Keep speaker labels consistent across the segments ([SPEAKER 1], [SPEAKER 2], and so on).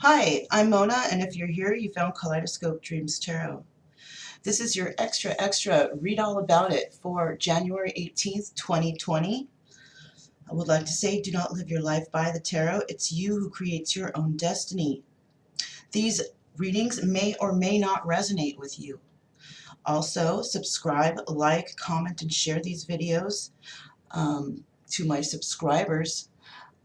[SPEAKER 1] Hi, I'm Mona, and if you're here, you found Kaleidoscope Dreams Tarot. This is your extra read all about it for January 18th, 2020. I would like to say, do not live your life by the tarot. It's you who creates your own destiny. These readings may or may not resonate with you. Also, subscribe, like, comment, and share these videos to my subscribers.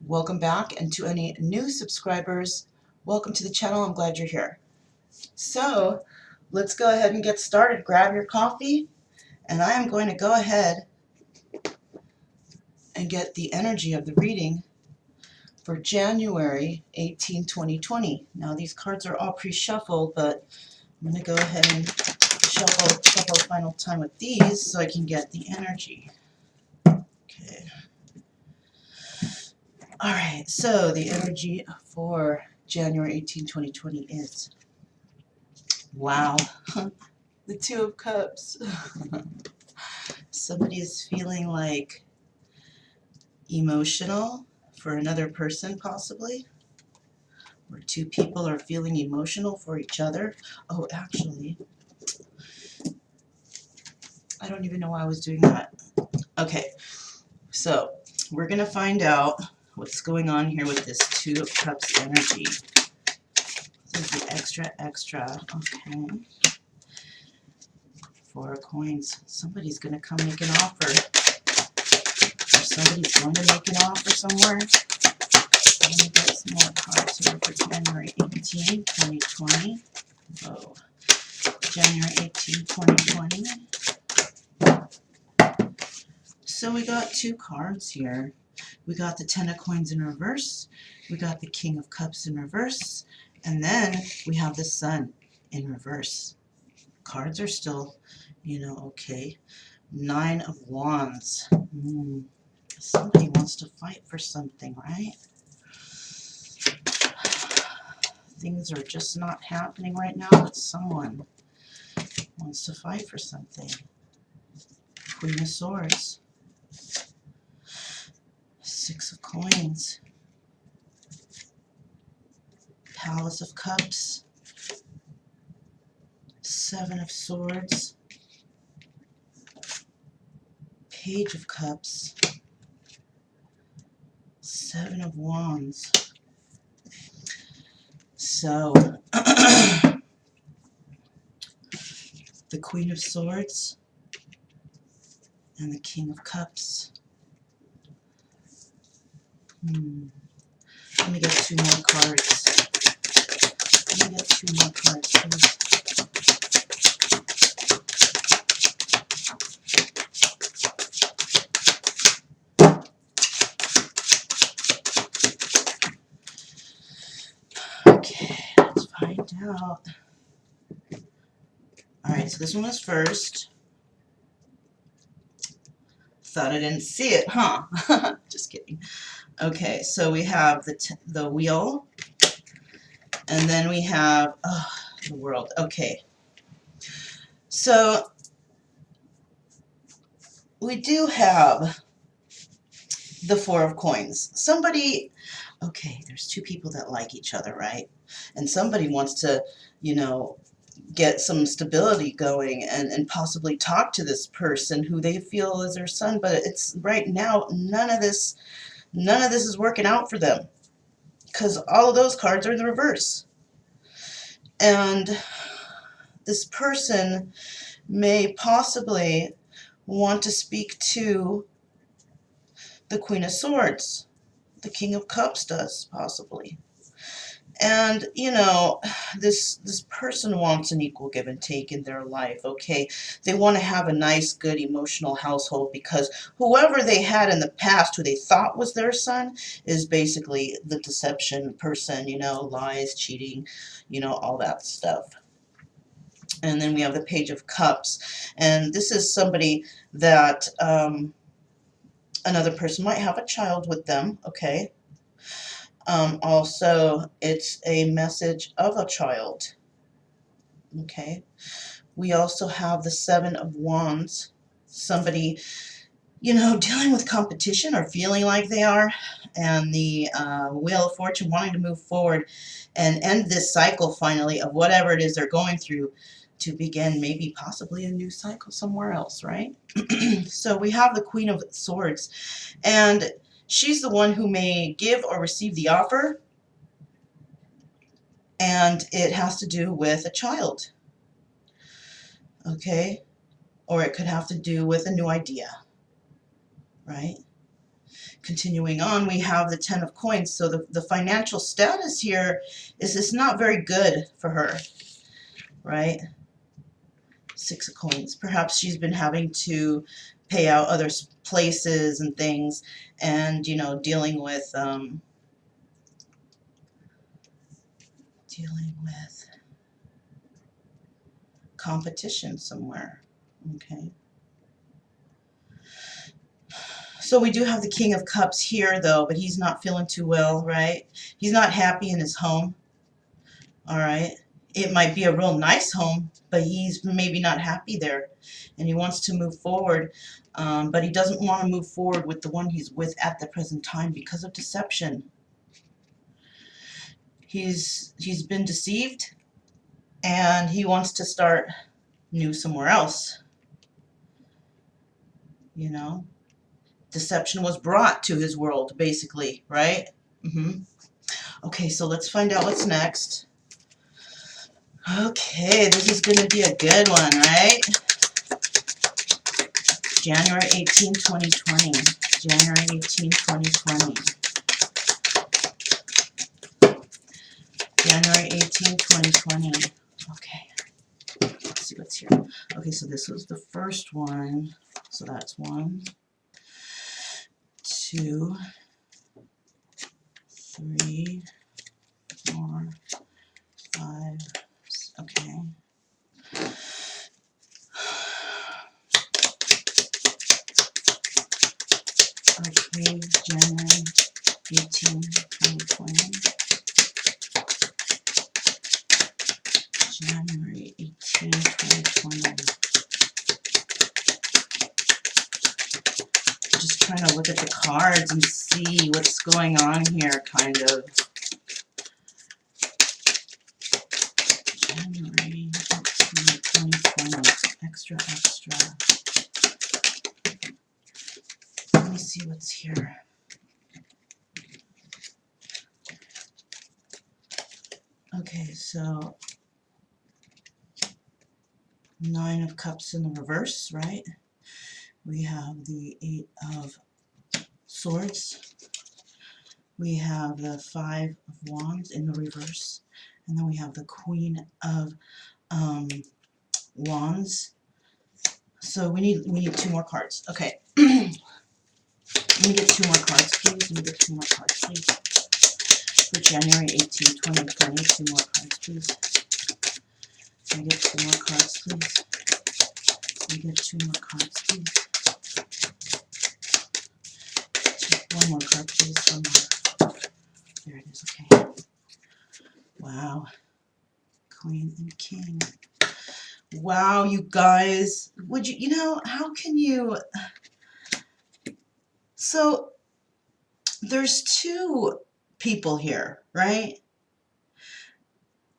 [SPEAKER 1] Welcome back, and to any new subscribers, welcome to the channel. I'm glad you're here. So, let's go ahead and get started. Grab your coffee, and I am going to go ahead and get the energy of the reading for January 18, 2020. Now, these cards are all pre-shuffled, but I'm going to go ahead and shuffle a final time with these so I can get the energy. Okay. All right, so the energy for January 18, 2020 is, wow, the Two of Cups. Somebody is feeling like emotional for another person, possibly, or two people are feeling emotional for each other. Oh, actually, I don't even know why I was doing that. Okay, so we're going to find out what's going on here with this Two of Cups energy. This is the extra. Okay. Four of Coins. Somebody's going to come make an offer. Or somebody's going to make an offer somewhere. Let me get some more cards here for January 18, 2020. Oh, January 18, 2020. So we got two cards here. We got the Ten of Coins in reverse. We got the King of Cups in reverse. And then we have the Sun in reverse. Cards are still, okay. Nine of Wands. Somebody wants to fight for something, right? Things are just not happening right now, but someone wants to fight for something. Queen of Swords. Six of Coins. Palace of Cups. Seven of Swords. Page of Cups. Seven of Wands. So, the Queen of Swords and the King of Cups. Let me get two more cards. Let me get two more cards, please. Okay, let's find out. Alright, so this one was first. Thought I didn't see it, huh? Just kidding. Okay, so we have the Wheel, and then we have the World. Okay, so we do have the Four of Coins. Somebody, okay, there's two people that like each other, right? And somebody wants to, get some stability going and possibly talk to this person who they feel is their son, but it's right now none of this is working out for them because all of those cards are in the reverse. And this person may possibly want to speak to the Queen of Swords. The King of Cups does, possibly. And, this person wants an equal give and take in their life, okay? They want to have a nice, good, emotional household because whoever they had in the past who they thought was their son is basically the deception person, lies, cheating, all that stuff. And then we have the Page of Cups. And this is somebody that another person might have a child with them, okay? Also, it's a message of a child, okay? We also have the Seven of Wands. Somebody you know, dealing with competition or feeling like they are, and the Wheel of Fortune wanting to move forward and end this cycle finally of whatever it is they're going through to begin maybe possibly a new cycle somewhere else, right? So we have the Queen of Swords, and she's the one who may give or receive the offer, and it has to do with a child, okay? Or it could have to do with a new idea, right? Continuing on, we have the Ten of Coins. So the financial status here is it's not very good for her, right? Six of Coins. Perhaps she's been having to pay out other places and things, and, you know, dealing with competition somewhere, okay? So we do have the King of Cups here, though, but he's not feeling too well, right? He's not happy in his home, all right? It might be a real nice home, but he's maybe not happy there, and he wants to move forward, but he doesn't want to move forward with the one he's with at the present time because of deception. He's been deceived, and he wants to start new somewhere else, you know? Deception was brought to his world, basically, right? Okay, so let's find out what's next. Okay, this is going to be a good one, right? January 18, 2020. January 18, 2020. January 18, 2020. Okay, let's see what's here. Okay, so this was the first one. So that's 1, 2, 3, 4, 5. Okay. Okay, January 18, 2020. January 18, 2020. Just trying to look at the cards and see what's going on here, kind of. January 18, 2020. Extra, extra. Let me see what's here. Okay, so 9 of Cups in the reverse, right? We have the 8 of Swords. We have the 5 of Wands in the reverse. And then we have the Queen of Wands. So we need 2 more cards. Okay. Let me get 2 more cards, please. Let me get 2 more cards, please. For January 18, 2020, 2 more cards, please. Let me get 2 more cards, please. Let me get 2 more cards, please. 1 more card, please. 1 more. There it is, okay. Wow. Queen and King. Wow, you guys. Would you know, how can you... So, there's 2 people here, right?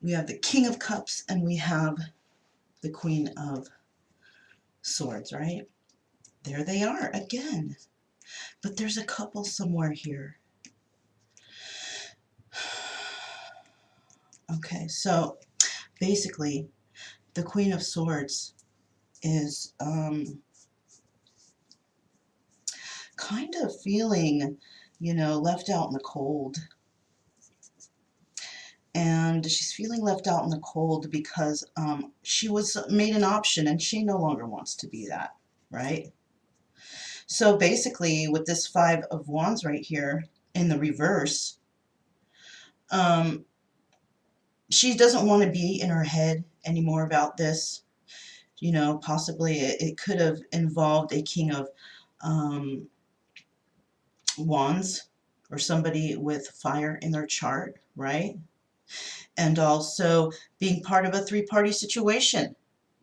[SPEAKER 1] We have the King of Cups and we have the Queen of Swords, right? There they are again. But there's a couple somewhere here. Okay, so basically, the Queen of Swords is kind of feeling, you know, left out in the cold. And she's feeling left out in the cold because she was made an option and she no longer wants to be that, right? So basically, with this 5 of Wands right here in the reverse, she doesn't want to be in her head anymore about this. You know, possibly it could have involved a King of Wands or somebody with fire in their chart, right? And also being part of a 3-party situation.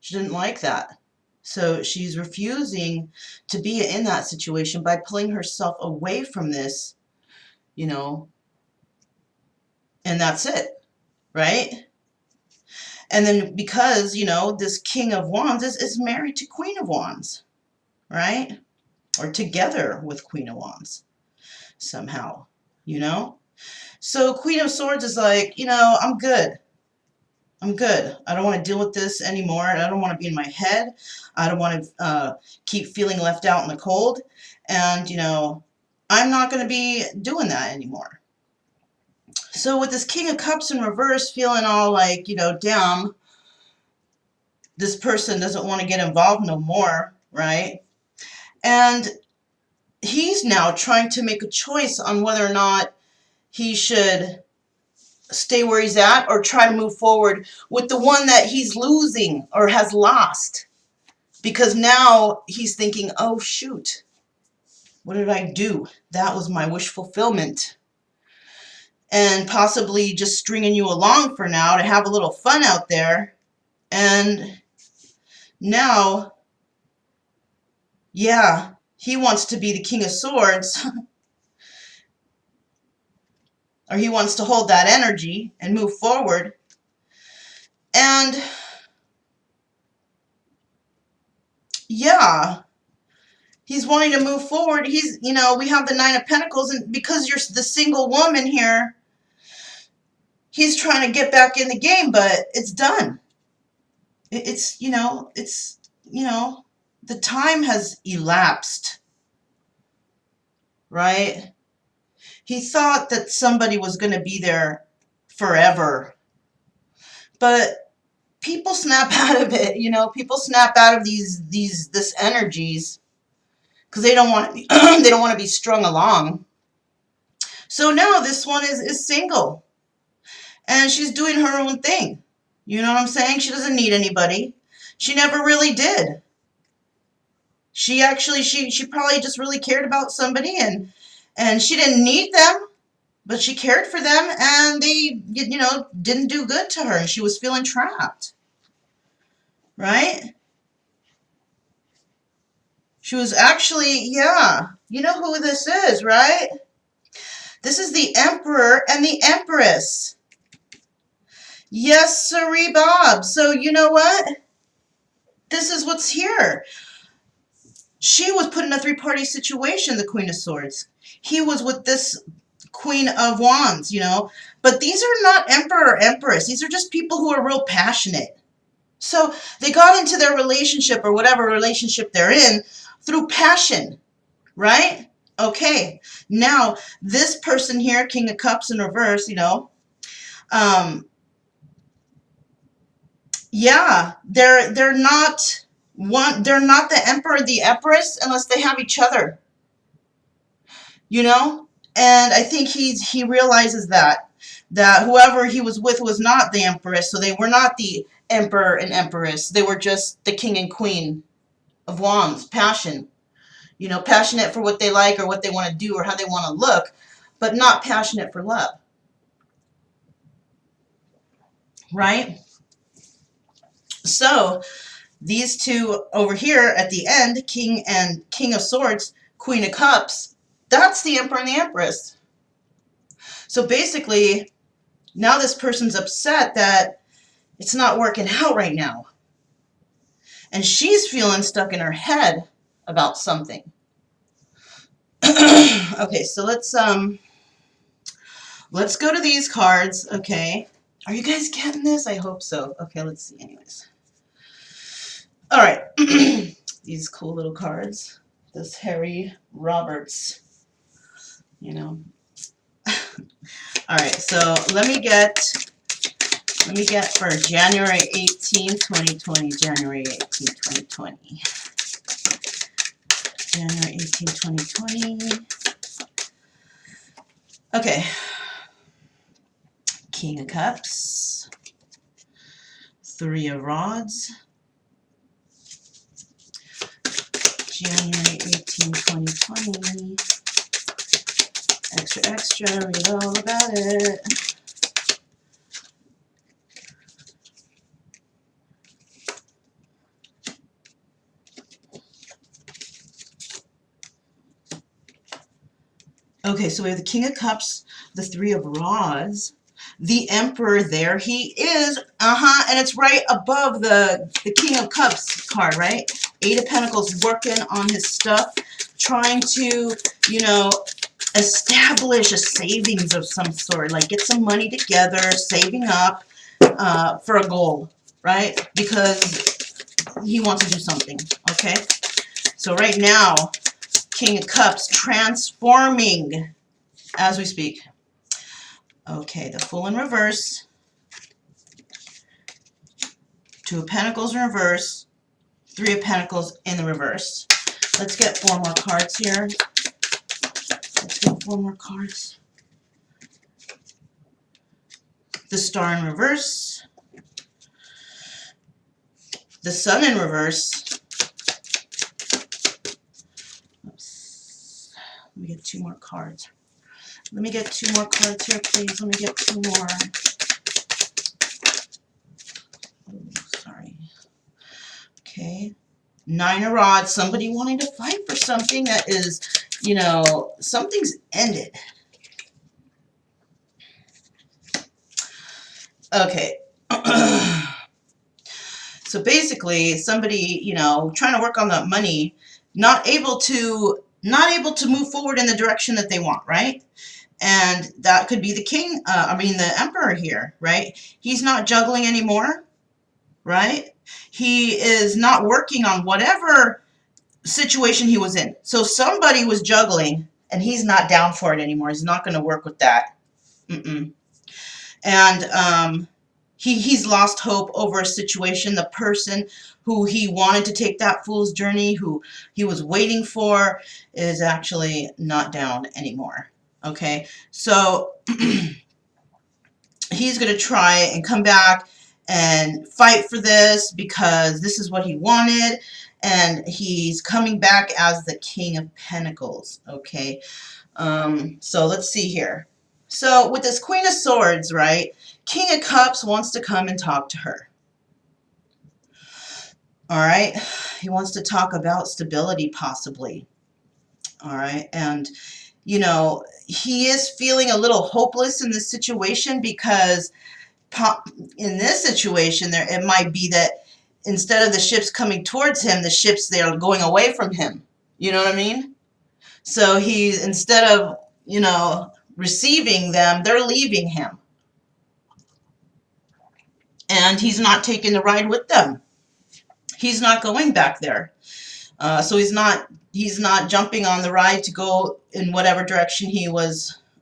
[SPEAKER 1] She didn't like that. So she's refusing to be in that situation by pulling herself away from this, you know, and that's it, right? And then because, you know, this King of Wands is married to Queen of Wands, right? Or together with Queen of Wands somehow, you know? So Queen of Swords is like, you know, I'm good. I'm good. I don't want to deal with this anymore. I don't want to be in my head. I don't want to keep feeling left out in the cold. And, you know, I'm not going to be doing that anymore. So with this King of Cups in reverse, feeling all like, you know, damn, this person doesn't want to get involved no more, right? And he's now trying to make a choice on whether or not he should stay where he's at or try to move forward with the one that he's losing or has lost. Because now he's thinking, oh shoot, what did I do? That was my wish fulfillment. And possibly just stringing you along for now to have a little fun out there. And now, yeah, he wants to be the King of Swords. Or he wants to hold that energy and move forward. And yeah, he's wanting to move forward. He's, you know, we have the Nine of Pentacles, and because you're the single woman here, he's trying to get back in the game, but it's done. It's, you know, the time has elapsed, right? He thought that somebody was going to be there forever, but people snap out of it, you know, people snap out of this energies because they don't want to be, they don't want to be strung along. So now this one is single, and she's doing her own thing. You know what I'm saying? She doesn't need anybody. She never really did. She actually, she probably just really cared about somebody, and she didn't need them, but she cared for them, and they, you know, didn't do good to her, and she was feeling trapped, right? She was actually, yeah, you know who this is, right? This is the Emperor and the Empress. Yes, sirree, Bob. So you know what? This is what's here. She was put in a three-party situation, the Queen of Swords. He was with this Queen of Wands, you know. But these are not Emperor or Empress. These are just people who are real passionate. So they got into their relationship or whatever relationship they're in through passion, right? Okay. Now, this person here, King of Cups in reverse, you know, yeah, they're not one, they're not the Emperor or the Empress unless they have each other, you know? And I think he realizes that whoever he was with was not the Empress, so they were not the Emperor and Empress. They were just the King and Queen of Wands, passion. You know, passionate for what they like or what they want to do or how they want to look, but not passionate for love. Right? So, these two over here at the end, King and King of Swords, Queen of Cups, that's the Emperor and the Empress. So basically, now this person's upset that it's not working out right now. And she's feeling stuck in her head about something. Okay, so let's go to these cards, okay? Are you guys getting this? I hope so. Okay, let's see anyways. All right. These cool little cards. This Harry Roberts, you know. All right, so let me get for January 18, 2020, January 18, 2020. January 18, 2020. Okay. King of Cups. Three of Rods. January 18, 2020. Extra, extra, read all about it. Okay, so we have the King of Cups, the Three of Rods, the Emperor there. He is, and it's right above the King of Cups card, right? Eight of Pentacles, working on his stuff, trying to, you know, establish a savings of some sort, like get some money together, saving up for a goal, right? Because he wants to do something, okay? So right now, King of Cups transforming as we speak. Okay, the Fool in reverse, Two of Pentacles in reverse, Three of Pentacles in the reverse. Let's get 4 more cards here. Let's get 4 more cards. The Star in reverse, the Sun in reverse. Oops. Let me get 2 more cards. Let me get 2 more cards here, please. Let me get 2 more. Oh, sorry. Okay. 9 of Rods. Somebody wanting to fight for something that is, you know, something's ended. Okay. So basically, somebody, you know, trying to work on that money, not able to move forward in the direction that they want, right? And that could be the king, the emperor here, right? He's not juggling anymore, right? He is not working on whatever situation he was in. So somebody was juggling, and he's not down for it anymore. He's not going to work with that. And he's lost hope over a situation. The person who he wanted to take that fool's journey, who he was waiting for, is actually not down anymore. Okay, so he's going to try and come back and fight for this because this is what he wanted, and he's coming back as the King of Pentacles. Okay, so let's see here. So with this Queen of Swords, right, King of Cups wants to come and talk to her. All right, he wants to talk about stability possibly. All right, and you know, he is feeling a little hopeless in this situation because in this situation, it might be that instead of the ships coming towards him, the ships, they're going away from him. You know what I mean? So he's, instead of, you know, receiving them, they're leaving him. And he's not taking the ride with them. He's not going back there. So he's not jumping on the ride to go in whatever direction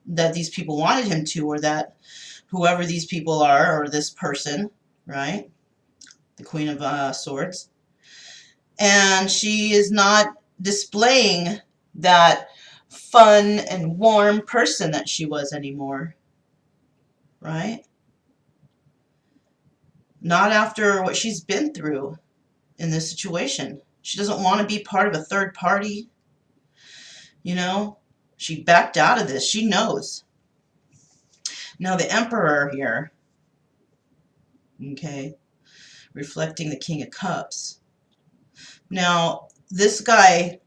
[SPEAKER 1] that these people wanted him to, or that whoever these people are, or this person, right? The Queen of Swords. And she is not displaying that fun and warm person that she was anymore, right? Not after what she's been through in this situation. She doesn't want to be part of a third party. You know, she backed out of this. She knows. Now the Emperor here, okay, reflecting the King of Cups. Now, this guy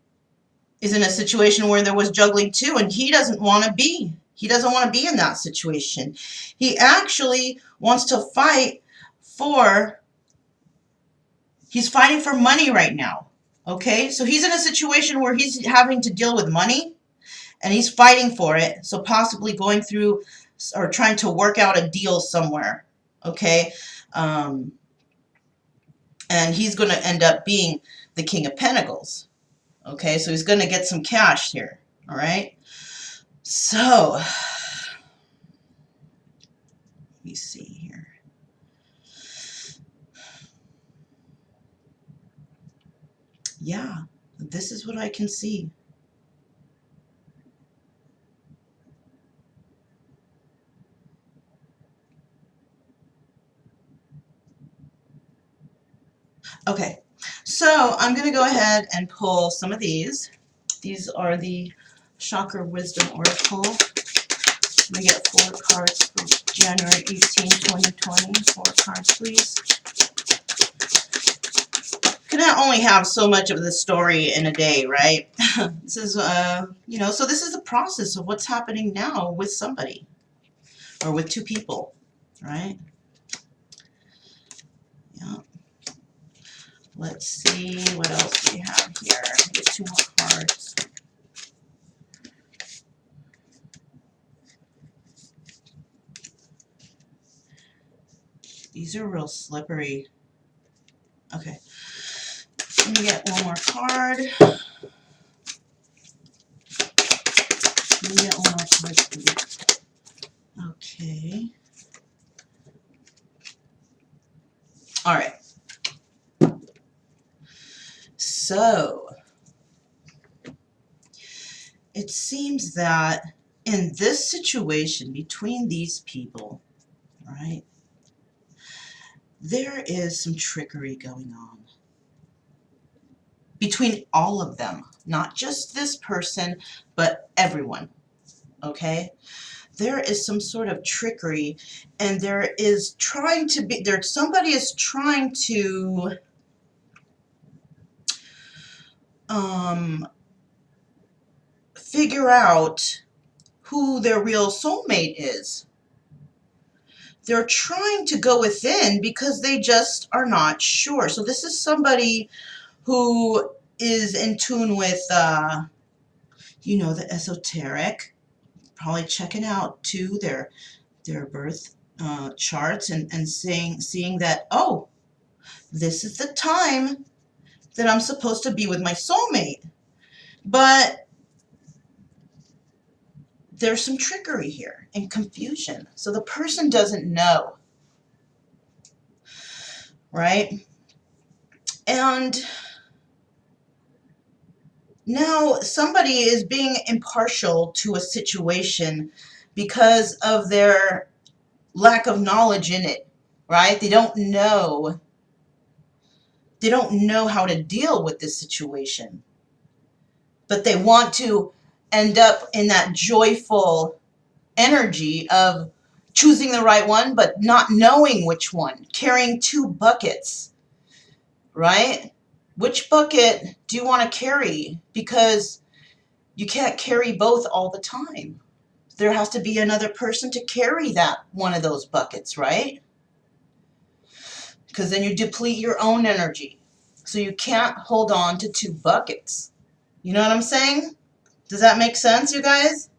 [SPEAKER 1] is in a situation where there was juggling too, and he doesn't want to be. He doesn't want to be in that situation. He actually wants to fight for, he's fighting for money right now. Okay, so he's in a situation where he's having to deal with money, and he's fighting for it. So possibly going through or trying to work out a deal somewhere. Okay, and he's going to end up being the King of Pentacles. Okay, so he's going to get some cash here. All right, so let me see here. Yeah, this is what I can see. Okay, so I'm going to go ahead and pull some of these. These are the Chakra Wisdom Oracle. Let me get 4 cards for January 18, 2020. 4 cards, please. can only have so much of the story in a day, right? This is, you know, so this is the process of what's happening now with somebody or with two people, right? Yeah. Let's see what else we have here. Get two more cards. These are real slippery. Okay. Let me get one more card. Let me get one more card, please. Okay. All right. So, it seems that in this situation between these people, right, there is some trickery going on between all of them, not just this person, but everyone, okay? There is some sort of trickery, and there is trying to be, somebody is trying to figure out who their real soulmate is. They're trying to go within because they just are not sure. So this is somebody who is in tune with, you know, the esoteric, probably checking out too their birth charts and seeing that, oh, this is the time that I'm supposed to be with my soulmate. But there's some trickery here and confusion. So the person doesn't know, right? And now somebody is being impartial to a situation because of their lack of knowledge in it, right? They don't know how to deal with this situation. But they want to end up in that joyful energy of choosing the right one, but not knowing which one, carrying two buckets, right? Which bucket do you want to carry? Because you can't carry both all the time. There has to be another person to carry that one of those buckets, right? Because then you deplete your own energy. So you can't hold on to two buckets. You know what I'm saying? Does that make sense, you guys?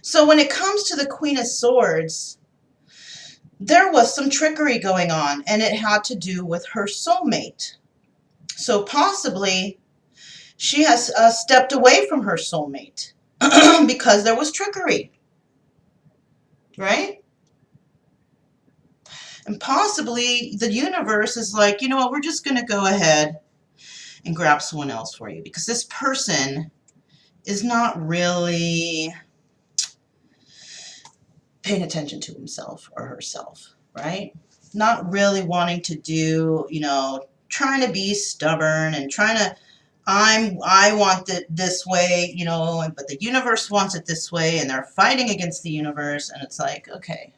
[SPEAKER 1] So when it comes to the Queen of Swords, there was some trickery going on, and it had to do with her soulmate. So possibly she has stepped away from her soulmate because there was trickery, right? And possibly the universe is like, you know what, we're just going to go ahead and grab someone else for you because this person is not really paying attention to himself or herself, right? Not really wanting to do, you know, trying to be stubborn and trying to, I want it this way, you know, but the universe wants it this way, and they're fighting against the universe, and it's like, okay,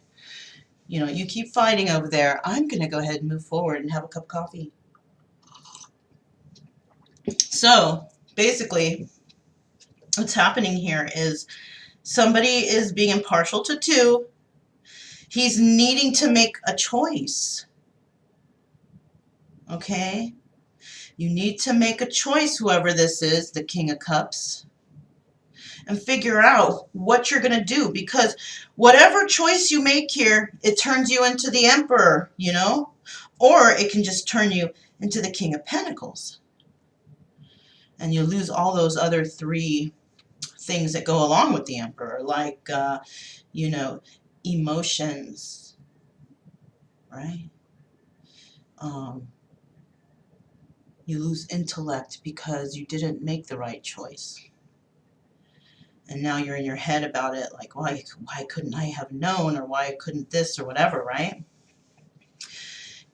[SPEAKER 1] you know, you keep fighting over there. I'm going to go ahead and move forward and have a cup of coffee. So basically, what's happening here is somebody is being impartial to two. He's needing to make a choice. Okay? You need to make a choice, whoever this is, the King of Cups, and figure out what you're going to do, because whatever choice you make here, it turns you into the Emperor, you know? Or it can just turn you into the King of Pentacles. And you lose all those other three things that go along with the Emperor, like, you know, emotions, right? You lose intellect because you didn't make the right choice. And now you're in your head about it, like, why couldn't I have known, or why couldn't this, or whatever, right?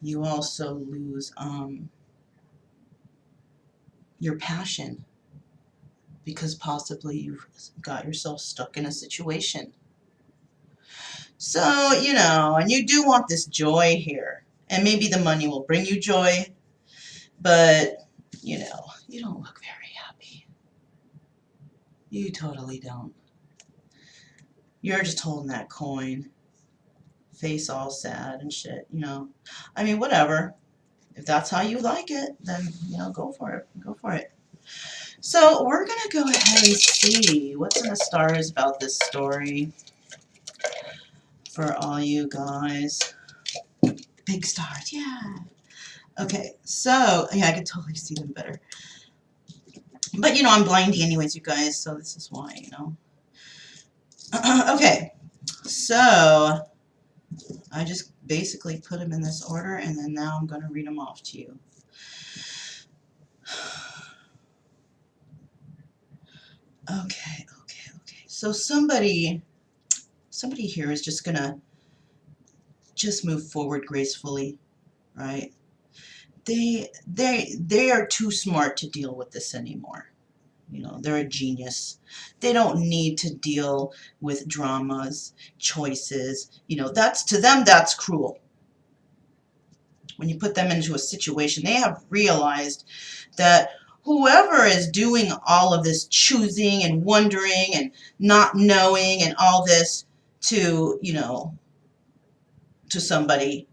[SPEAKER 1] You also lose your passion because possibly you've got yourself stuck in a situation. So, you know, and you do want this joy here. And maybe the money will bring you joy. But, you know, you don't look very happy. You totally don't. You're just holding that coin, face all sad and shit, you know. I mean, whatever. If that's how you like it, then, you know, go for it. Go for it. So we're going to go ahead and see what's in the stars about this story for all you guys. Big stars, yeah. Okay, so, yeah, I can totally see them better. But, you know, I'm blindy anyways, you guys, so this is why, you know. Okay, so I just basically put them in this order, and then now I'm going to read them off to you. Okay. So somebody here is just going to just move forward gracefully, right? They are too smart to deal with this anymore. You know, they're a genius. They don't need to deal with dramas, choices. You know, that's, to them, that's cruel. When you put them into a situation, they have realized that whoever is doing all of this choosing and wondering and not knowing and all this to, you know, to somebody,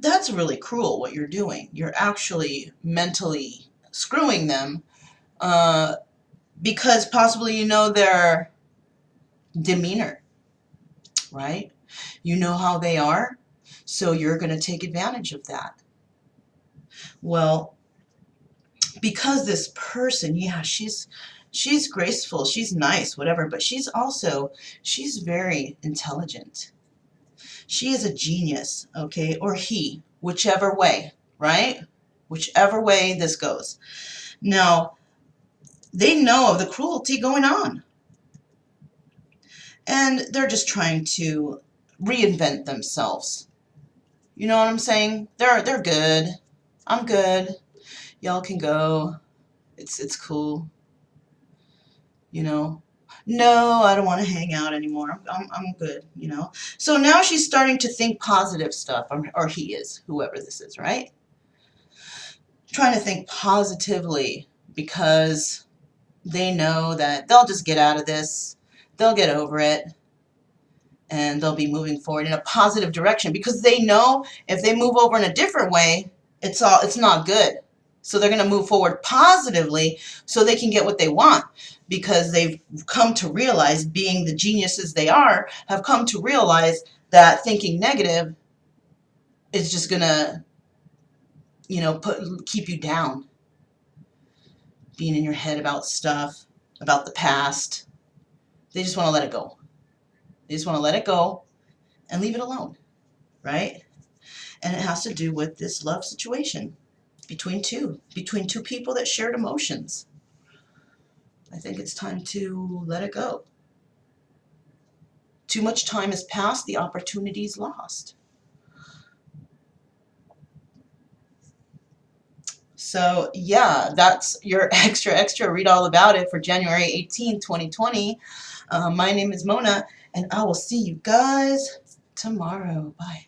[SPEAKER 1] that's really cruel what you're doing. You're actually mentally screwing them because possibly you know their demeanor, right? You know how they are, so you're going to take advantage of that. Well, because this person, yeah, she's graceful, she's nice, whatever, but she's very intelligent. She is a genius, okay, or he, whichever way, right? Whichever way this goes. Now, they know of the cruelty going on, and they're just trying to reinvent themselves. You know what I'm saying? They're good. I'm good. Y'all can go. It's cool. You know. No, I don't want to hang out anymore. I'm good, you know. So now she's starting to think positive stuff, or he is, whoever this is, right? Trying to think positively because they know that they'll just get out of this. They'll get over it. And they'll be moving forward in a positive direction because they know if they move over in a different way, it's not good. So they're going to move forward positively so they can get what they want, because they've come to realize, being the geniuses they are, have come to realize that thinking negative is just going to, you know, keep you down. Being in your head about stuff, about the past. They just want to let it go. They just want to let it go and leave it alone, right? And it has to do with this love situation between two people that shared emotions. I think it's time to let it go. Too much time has passed, the opportunity's lost. So yeah, that's your extra read all about it for January 18th, 2020. My name is Mona, and I will see you guys tomorrow. Bye.